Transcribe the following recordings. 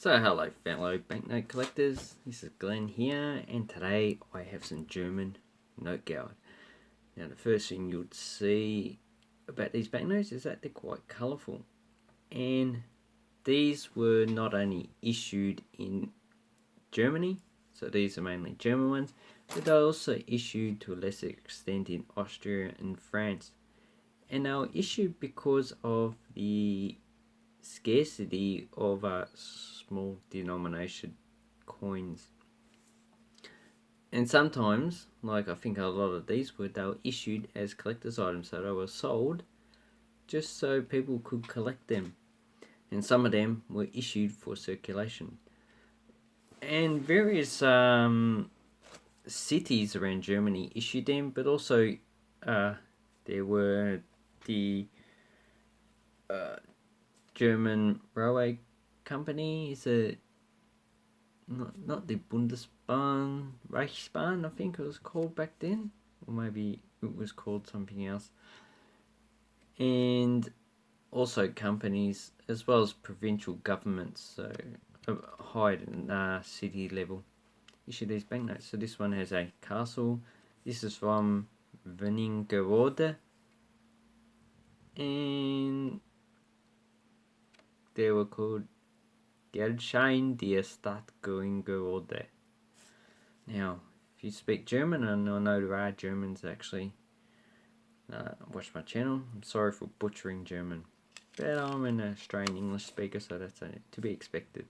So hello fellow banknote collectors, this is Glenn here, and today I have some German note geld. Now the first thing you'd see about these banknotes is that they're quite colourful, and these were not only issued in Germany, so these are mainly German ones, but they're also issued to a lesser extent in Austria and France. And they were issued because of the scarcity of small denomination coins. And sometimes, like I think a lot of these were, they were issued as collector's items, so they were sold just so people could collect them. And some of them were issued for circulation. And various cities around Germany issued them, but also there were the German railway company. Is it not the Bundesbahn, Reichsbahn, I think it was called back then, or maybe it was called something else. And also companies as well as provincial governments, so high and city level, issue these banknotes. So this one has a castle. This is from Wernigerode, and they were called Geldschein der Stadt Wernigerode. Now, if you speak German, and I know there are Germans actually watch my channel, I'm sorry for butchering German, but I'm an Australian English speaker, so that's to be expected.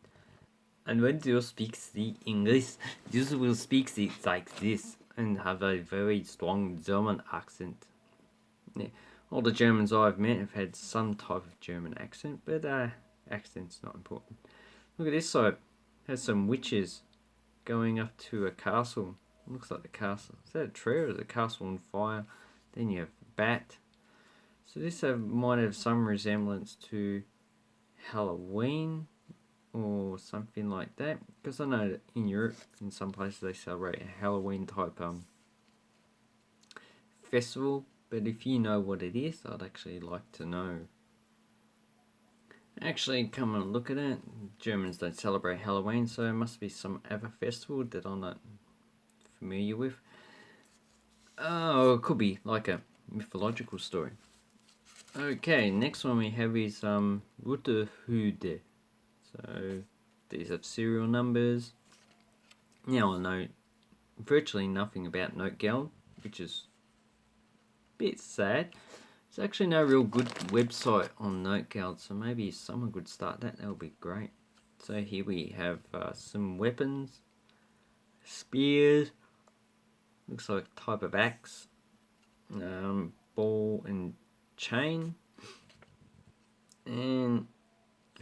And when you speak the English, you will speak it like this and have a very strong German accent. Yeah. All the Germans I've met have had some type of German accent, but accent's not important. Look at this side. It has some witches going up to a castle. It looks like the castle. Is that a tree or is it a castle on fire? Then you have a bat. So this might have some resemblance to Halloween or something like that, because I know that in Europe, in some places, they celebrate a Halloween type festival. But if you know what it is, I'd actually like to know. Actually, come and look at it. Germans don't celebrate Halloween, so it must be some other festival that I'm not familiar with. Oh, it could be like a mythological story. Okay, next one we have is Rote Hude. So these are serial numbers. Now I know virtually nothing about note geld, which is a bit sad. There's actually no real good website on note geld, so maybe if someone could start that would be great. So here we have some weapons, spears, looks like type of axe, ball and chain, and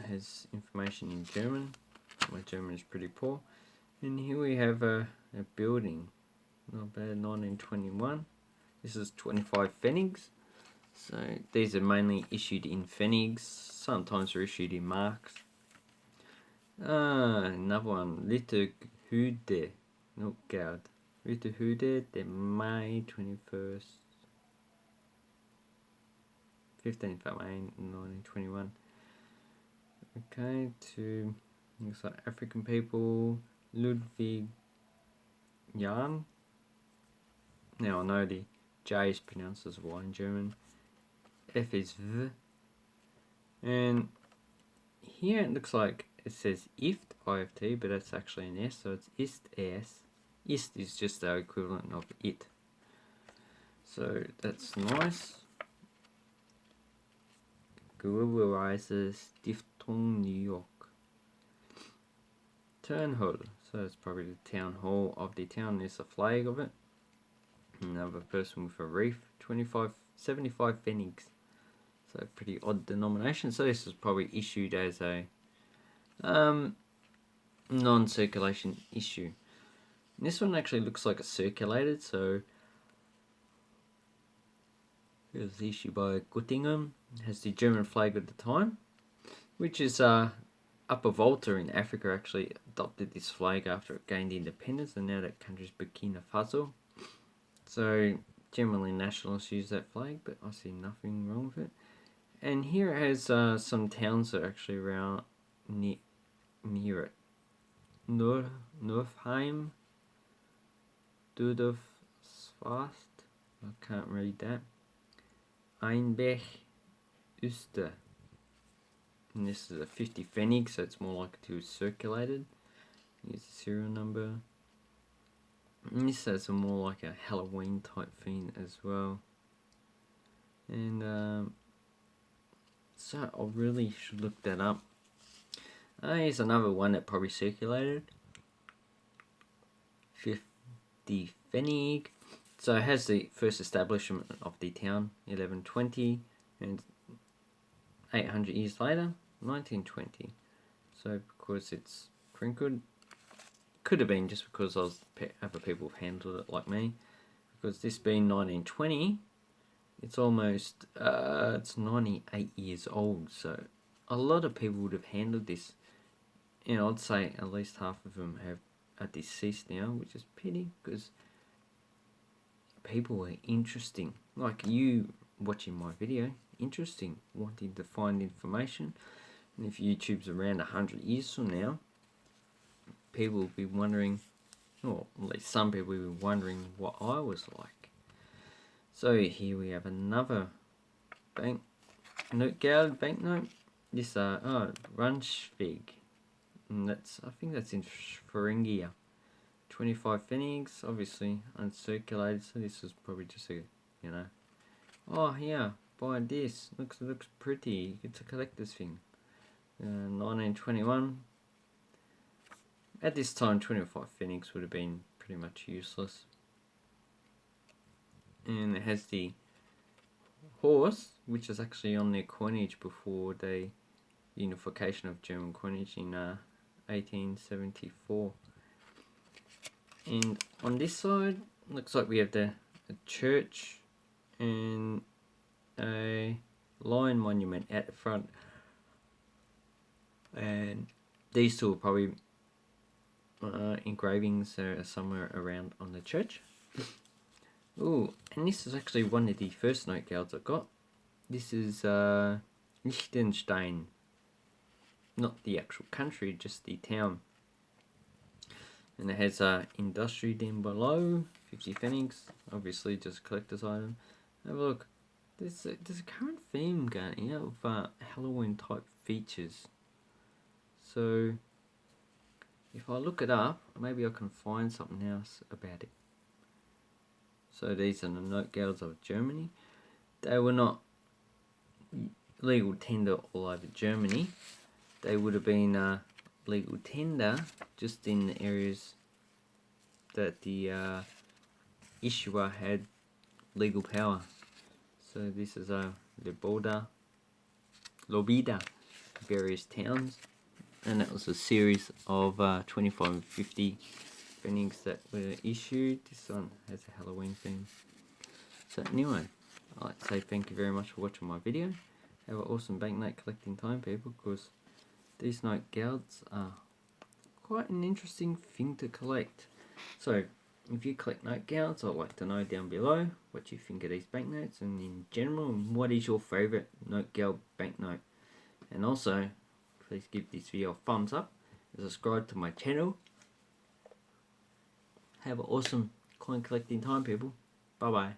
has information in German. My German is pretty poor. And here we have a building, not bad, 1921. This is 25 pfennigs. So these are mainly issued in pfennigs, sometimes they're issued in marks. Another one, Ritterhude, note geld. Ritterhude, the May 21st, 15th of May 1921. Okay, to looks like African people, Ludwig Jan. Now I know the J is pronounced as Y in German. F is V. And here it looks like it says IFT, IFT, but that's actually an S, so it's IST S. IST is just the equivalent of IT. So that's nice. Gewerbeweise Stiftung New York. Turnhall, so it's probably the town hall of the town. There's a flag of it. Another person with a wreath. 75 pfennigs. So pretty odd denomination. So this is probably issued as a non-circulation issue. And this one actually looks like it's circulated. So it was issued by Göttingen. It has the German flag at the time, which is Upper Volta in Africa actually adopted this flag after it gained independence, and now that country's Burkina Faso. So generally nationalists use that flag, but I see nothing wrong with it. And here it has some towns that are actually around near near it. Norfheim, Dudov Svast, I can't read that. Einbech, Uster. And this is a 50 Pfennig, so it's more likely to be circulated. Here's the serial number. And this has a more like a Halloween type thing as well. And so I really should look that up. Here's another one that probably circulated. 50 Pfennig. So it has the first establishment of the town, 1120, and 800 years later, 1920. So because it's crinkled, could have been just because other people have handled it like me. Because this being 1920, it's almost it's 98 years old. So a lot of people would have handled this. And I'd say at least half of them are deceased now, which is pity because people were interesting. Like you watching my video, interesting, wanting to find information. And if YouTube's around 100 years from now, people will be wondering, or at least some people will be wondering what I was like. So here we have another banknote. This Rundschwig. And I think that's in Thuringia. 25 Pfennigs, obviously uncirculated, so this was probably just a, oh yeah, buy this, looks pretty, it's a collector's thing. 1921. At this time, 25 Pfennigs would have been pretty much useless. And it has the horse, which is actually on their coinage before the unification of German coinage in 1874. And on this side, looks like we have a church and a lion monument at the front. And these two are probably engravings somewhere around on the church. Ooh, and this is actually one of the first note guilds I got. This is Liechtenstein. Not the actual country, just the town. And it has industry down below, 50 Pfennigs, obviously just a collector's item. Have a look, there's a current theme going of Halloween type features. So if I look it up, maybe I can find something else about it. So these are the note guilds of Germany. They were not legal tender all over Germany. They would have been legal tender just in the areas that the issuer had legal power. So this is Lobida, various towns, and that was a series of 25 and 50 Pfennigs that were issued. This one has a Halloween theme. So anyway, I'd like to say thank you very much for watching my video. Have an awesome banknote collecting time, people, because these note guilds are quite an interesting thing to collect. So if you collect note guilds, I'd like to know down below what you think of these banknotes, and in general, what is your favourite note guild banknote. And also, please give this video a thumbs up and subscribe to my channel. Have an awesome coin collecting time, people. Bye bye.